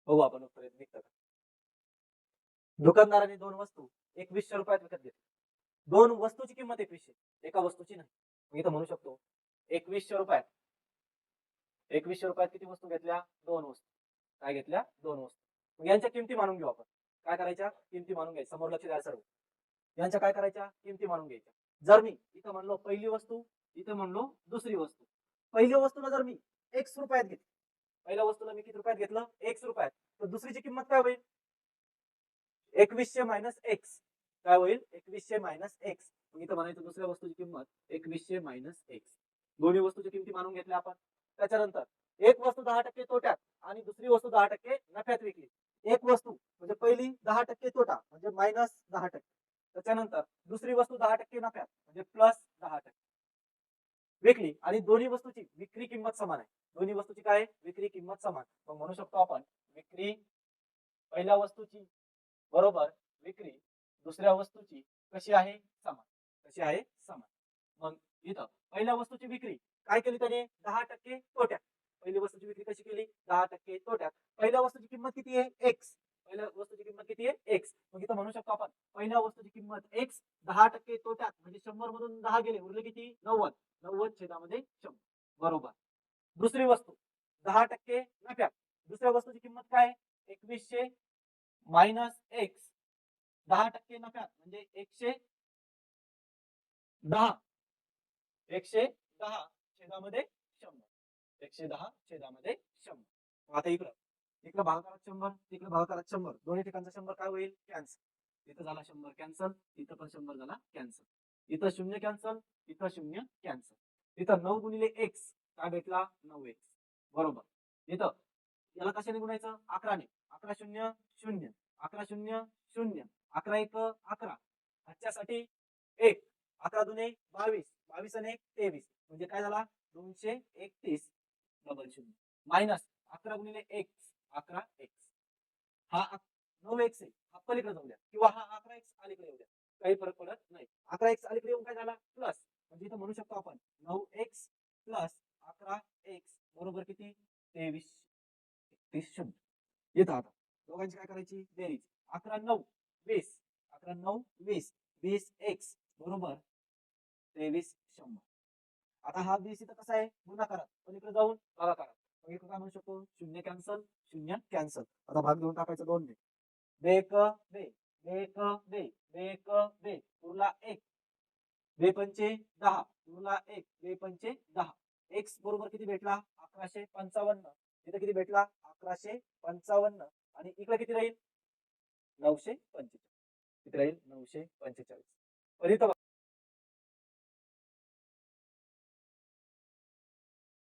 बघू आपण उत्तर निघतं का. दुकानदाराने दोन वस्तू 2100 रुपयात विकत घेतल्या. दोन वस्तूची किंमत 2100, एका वस्तूची नाही. मी इथं म्हणू शकतो 2100 रुपयात 2100 रुपयात किती वस्तू घेतल्या? दोन वस्तू. काय घेतल्या? दोन वस्तू. मग यांच्या किमती मानून घेऊ आपण. काय करायच्या? किमती मानून घ्यायच्या. समोर लक्ष द्या सर्व. यांच्या काय करायच्या? किमती मानून घ्यायच्या. जर मी इथं म्हणलो पहिली वस्तू, इथं म्हणलो दुसरी वस्तू. पहिल्या वस्तूला जर मी x रुपयात घेतली, पहिल्या वस्तूला मी किती रुपयात घेतलं? x रुपयात. तर दुसरीची किंमत काय होईल? 2100 मायनस x. काय होईल? 2100 मायनस x. मग इथं म्हणायचं दुसऱ्या वस्तूची किंमत 2100 मायनस x. दोन्ही वस्तूची किमती मानून घेतल्या आपण. त्याच्यानंतर एक वस्तू 10% तोट्यात आणि दुसरी वस्तू 10% नफ्यात विकली. एक वस्तू म्हणजे पहिली 10% तोटा म्हणजे मायनस 10%. त्याच्यानंतर दुसरी वस्तू 10% नफ्यात म्हणजे प्लस 10% विकली आणि दोन्ही वस्तूची विक्री किंमत समान आहे. दोन्ही वस्तूची काय? विक्री किंमत समान. मग म्हणू शकतो आपण विक्री पहिल्या वस्तूची बरोबर विक्री दुसऱ्या वस्तूची कशी आहे? समान. कशी आहे? समान. मग इथं पहिल्या वस्तूची विक्री काय केली त्याने? 10% तोट्यात. पहिली वस्तूची विक्री कशी केली? 10% तोट्यात. पहिल्या वस्तूची किंमत किती आहे? x. पहिल्या वस्तूची किंमत किती आहे? x. मग इथं म्हणू शकतो आपण पहिल्या वस्तूची किंमत x, 10% तोट्यात म्हणजे 100 मधून 10 गेले, उरले किती? 90. 90 छेदामध्ये 100 बरोबर. दुसरी वस्तू 10% नफ्यात. दुसऱ्या वस्तूची किंमत काय? 2100 मायनस x. 10% नफ्यात म्हणजे 110. 110 छेदामध्ये 100. 110 छेदामध्ये 100. आता इकडं भागाकारात 100, तिकडे भागाकारात 100. दोन्ही ठिकाणचा 100 काय होईल? कॅन्सल. इथं झाला 100 कॅन्सल, इथं पण 100 झाला कॅन्सल. इथं 0 कॅन्सल, इथं 0 कॅन्सल. इथं 9 गुणिले x काय भेटला? 9x बरोबर. इथं याला कशाने गुणायचं? 11ने. 11 0 0, 11 0 0, 11 1 11. ह्याच्यासाठी 1, 11 दुने 22, 22 आणि 1 23 म्हणजे काय झाला? 231 डबल 0 मायनस 11 गुणिले x 11x. हा 9x आहे, हा पलीकडे जाऊ द्या किंवा हा 11x अलीकडे येऊ द्या, काही फरक पडत नाही. 11x अलीकडे येऊन काय झाला? प्लस. म्हणजे इथं म्हणू शकतो आपण 9x प्लस 11x बरोबर किती? 23 31 0. येतं आता दोघांची काय करायची? बेरीज. 11 9 20, 11 9 20, 20x बरोबर 23 100. आता हा 20 इथं कसा आहे? गुणाकारात, पलीकडे जाऊन भागाकारात. मग इथं काय म्हणू शकतो? 0 कॅन्सल, 0 कॅन्सल. आता भाग देऊन टाकायचं 2 ने. 2 1 2, 2 1 2, 2 1 2 उरला 1. 2 पंचे 10 उरला 1, 2 पंचे 10. x बरोबर किती भेटला? 1155. इथं किती भेटला? 1155. आणि इकडे किती राहील? 945. किती राहील? 945. पण इथं